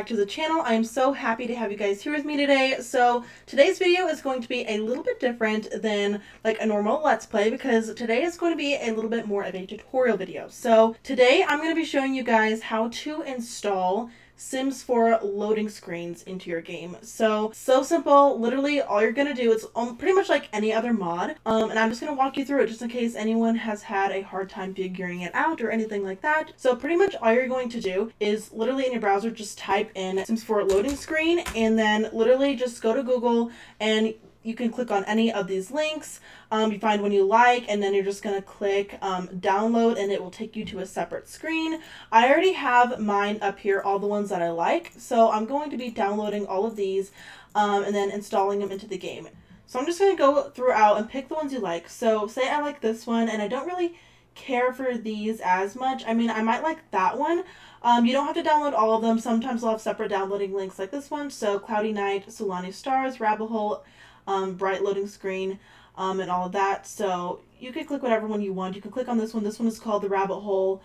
back to the channel. I am so happy to have you guys here with me today. So today's video is going to be a little bit different than like a normal Let's Play because today is going to be a little bit more of a tutorial video. So today I'm going to be showing you guys how to install Sims 4 loading screens into your game. So simple. Literally all you're gonna do, it's pretty much like any other mod, and I'm just gonna walk you through it just in case anyone has had a hard time figuring it out or anything like that. So pretty much all you're going to do is literally in your browser just type in Sims 4 loading screen, and then literally just go to Google and you can click on any of these links. You find one you like, and then you're just going to click download, and it will take you to a separate screen. I already have mine up here, all the ones that I like. So I'm going to be downloading all of these and then installing them into the game. So I'm just going to go throughout and pick the ones you like. So say I like this one, and I don't really care for these as much. I mean, I might like that one. You don't have to download all of them. Sometimes they'll have separate downloading links like this one. So Cloudy Night, Sulani Stars, Rabbit Hole, bright loading screen, and all of that. So you can click whatever one you want. You can click on this one. This one is called the Rabbit Hole.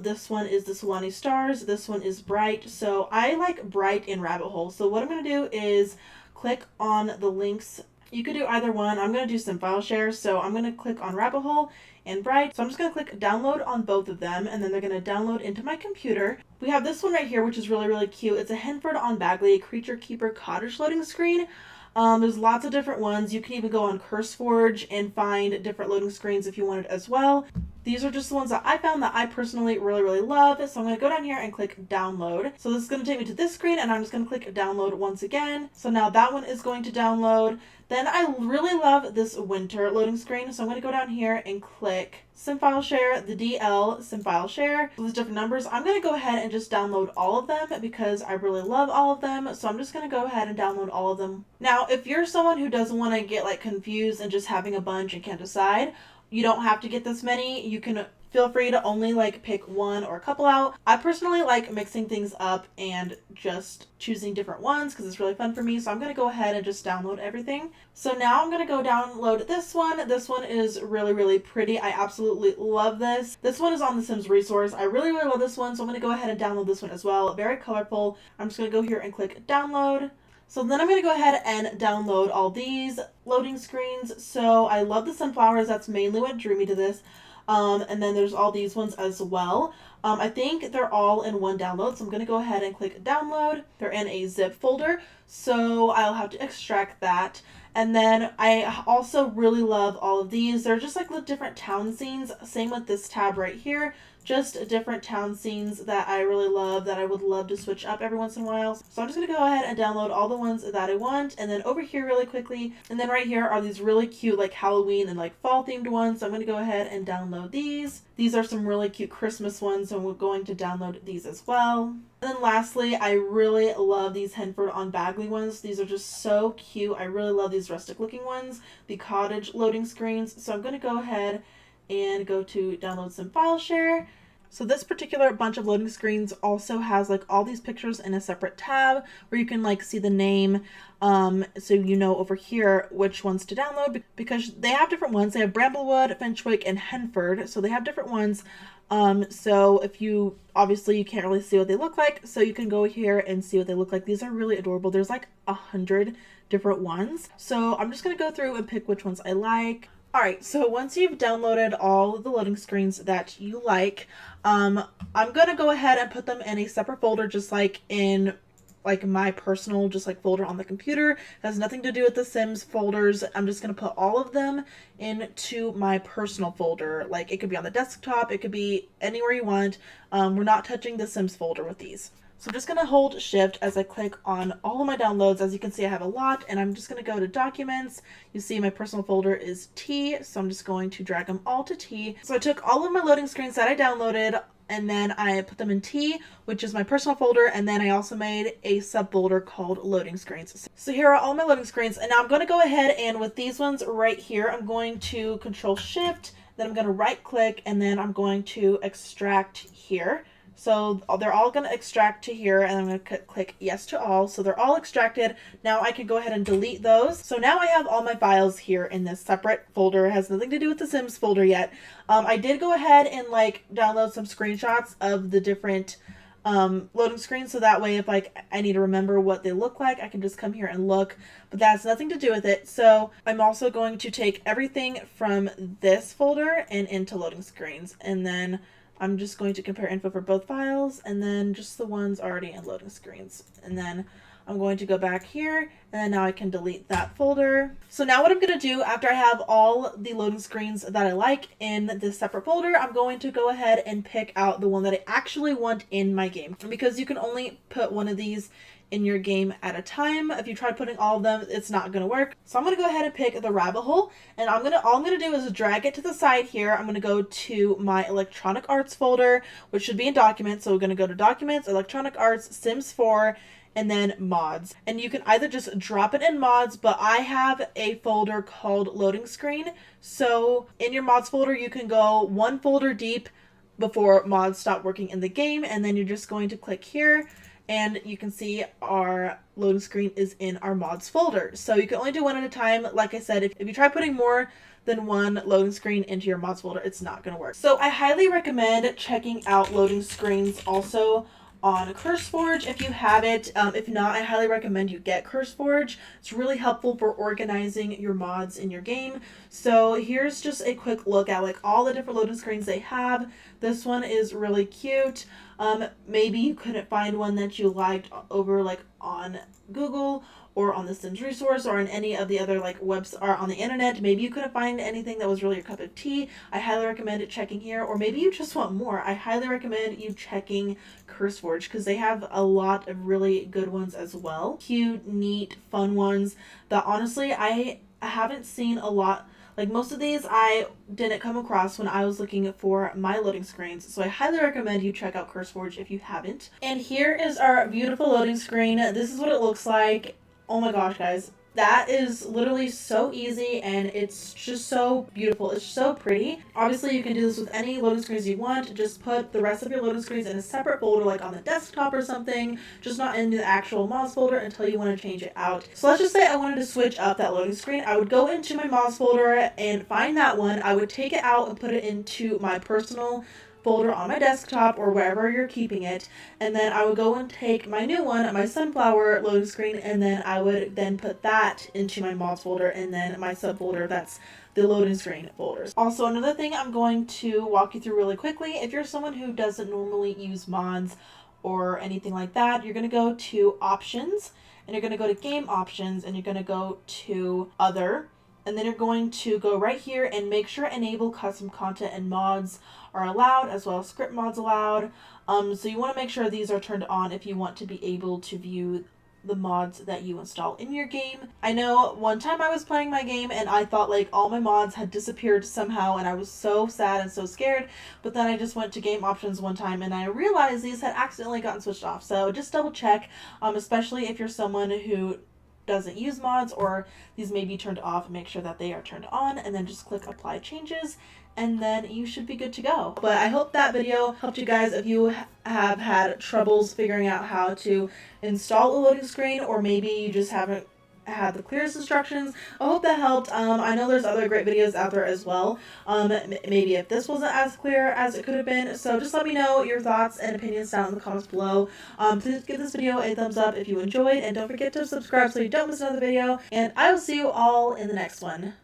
This one is the Sulani Stars. This one is bright. So I like bright and Rabbit Hole. So what I'm going to do is click on the links. You could do either one. I'm going to do some file share. So I'm going to click on Rabbit Hole and bright. So I'm just going to click download on both of them, and then they're going to download into my computer. We have this one right here, which is really, really cute. It's a Henford on Bagley Creature Keeper Cottage loading screen. There's lots of different ones. You can even go on CurseForge and find different loading screens if you wanted as well. These are just the ones that I found that I personally really, really love. So I'm going to go down here and click download. So this is going to take me to this screen, and I'm just going to click download once again. So now that one is going to download. Then I really love this winter loading screen. So I'm going to go down here and click SimFileShare, the DL SimFileShare. So there's different numbers. I'm going to go ahead and just download all of them because I really love all of them. So I'm just going to go ahead and download all of them. Now, if you're someone who doesn't want to get like confused and just having a bunch and can't decide, you don't have to get this many. You can feel free to only like pick one or a couple out. I personally like mixing things up and just choosing different ones because it's really fun for me. So I'm going to go ahead and just download everything. So now I'm going to go download this one. This one is really, really pretty. I absolutely love this. This one is on the Sims resource. I really, really love this one. So I'm going to go ahead and download this one as well. Very colorful. I'm just going to go here and click download. So then I'm going to go ahead and download all these loading screens. So I love the sunflowers. That's mainly what drew me to this. And then there's all these ones as well. I think they're all in one download. So I'm going to go ahead and click download. They're in a zip folder. So I'll have to extract that. And then I also really love all of these. They're just like the different town scenes. Same with this tab right here. Just different town scenes that I really love, that I would love to switch up every once in a while. So I'm just going to go ahead and download all the ones that I want. And then over here really quickly, and then right here are these really cute like Halloween and like fall themed ones. So I'm going to go ahead and download these. These are some really cute Christmas ones, so we're going to download these as well. And then lastly, I really love these Henford on Bagley ones. These are just so cute. I really love these rustic looking ones, the cottage loading screens. So I'm going to go ahead and go to download some file share. So this particular bunch of loading screens also has like all these pictures in a separate tab where you can like see the name, so you know over here which ones to download because they have different ones. They have Bramblewood, Finchwick, and Henford, so they have different ones. So if you can't really see what they look like, so you can go here and see what they look like. These are really adorable. There's like 100 different ones. So I'm just gonna go through and pick which ones I like. Alright, so once you've downloaded all of the loading screens that you like, I'm going to go ahead and put them in a separate folder, just like in like my personal just like folder on the computer. It has nothing to do with the Sims folders. I'm just going to put all of them into my personal folder. Like it could be on the desktop, it could be anywhere you want. We're not touching the Sims folder with these. So I'm just going to hold shift as I click on all of my downloads. As you can see, I have a lot, and I'm just going to go to documents. You see my personal folder is T, so I'm just going to drag them all to T. So I took all of my loading screens that I downloaded, and then I put them in T, which is my personal folder, and then I also made a subfolder called loading screens. So here are all my loading screens, and now I'm going to go ahead and with these ones right here, I'm going to Control Shift, then I'm going to right click, and then I'm going to extract here. So they're all going to extract to here, and I'm going to click yes to all. So they're all extracted. Now I can go ahead and delete those. So now I have all my files here in this separate folder. It has nothing to do with the Sims folder yet. I did go ahead and like download some screenshots of the different loading screens, so that way if like I need to remember what they look like, I can just come here and look, but that has nothing to do with it. So I'm also going to take everything from this folder and into loading screens, and then I'm just going to compare info for both files and then just the ones already in loading screens. And then I'm going to go back here, and now I can delete that folder. So now what I'm going to do after I have all the loading screens that I like in this separate folder, I'm going to go ahead and pick out the one that I actually want in my game, because you can only put one of these in your game at a time. If you try putting all of them, it's not going to work. So I'm going to go ahead and pick the rabbit hole, and all I'm going to do is drag it to the side here. I'm going to go to my Electronic Arts folder, which should be in Documents. So we're going to go to Documents, Electronic Arts, Sims 4, and then Mods. And you can either just drop it in Mods, but I have a folder called Loading Screen. So in your Mods folder, you can go one folder deep before mods stop working in the game, and then you're just going to click here, and you can see our loading screen is in our mods folder. So you can only do one at a time. Like I said, if you try putting more than one loading screen into your mods folder, it's not going to work. So I highly recommend checking out loading screens also on CurseForge if you have it. If not, I highly recommend you get CurseForge. It's really helpful for organizing your mods in your game. So here's just a quick look at like all the different loading screens they have. This one is really cute. Maybe you couldn't find one that you liked over like on Google or on the Sims resource or on any of the other like webs or on the internet. Maybe you couldn't find anything that was really your cup of tea. I highly recommend checking here. Or maybe you just want more. I highly recommend you checking CurseForge, because they have a lot of really good ones as well. Cute, neat, fun ones that honestly I haven't seen a lot. Like most of these I didn't come across when I was looking for my loading screens. So I highly recommend you check out CurseForge if you haven't. And here is our beautiful loading screen. This is what it looks like. Oh my gosh, guys. That is literally so easy, and it's just so beautiful. It's so pretty. Obviously, you can do this with any loading screens you want. Just put the rest of your loading screens in a separate folder, like on the desktop or something, just not in the actual mods folder until you want to change it out. So let's just say I wanted to switch up that loading screen. I would go into my mods folder and find that one. I would take it out and put it into my personal folder on my desktop or wherever you're keeping it, and then I would go and take my new one, my sunflower loading screen, and then I would then put that into my mods folder, and then my subfolder, that's the loading screen folders. Also, another thing I'm going to walk you through really quickly, if you're someone who doesn't normally use mods or anything like that, you're going to go to Options, and you're going to go to Game Options, and you're going to go to Other, and then you're going to go right here and make sure Enable Custom Content and Mods are allowed, as well as Script Mods allowed. So you want to make sure these are turned on if you want to be able to view the mods that you install in your game. I know one time I was playing my game and I thought like all my mods had disappeared somehow, and I was so sad and so scared, but then I just went to Game Options one time and I realized these had accidentally gotten switched off. So just double check, especially if you're someone who doesn't use mods or these may be turned off, make sure that they are turned on, and then just click Apply Changes, and then you should be good to go. But I hope that video helped you guys if you have had troubles figuring out how to install a loading screen, or maybe you just haven't had the clearest instructions. I hope that helped. I know there's other great videos out there as well. Maybe if this wasn't as clear as it could have been. So just let me know your thoughts and opinions down in the comments below. Please give this video a thumbs up if you enjoyed, and don't forget to subscribe so you don't miss another video. And I will see you all in the next one.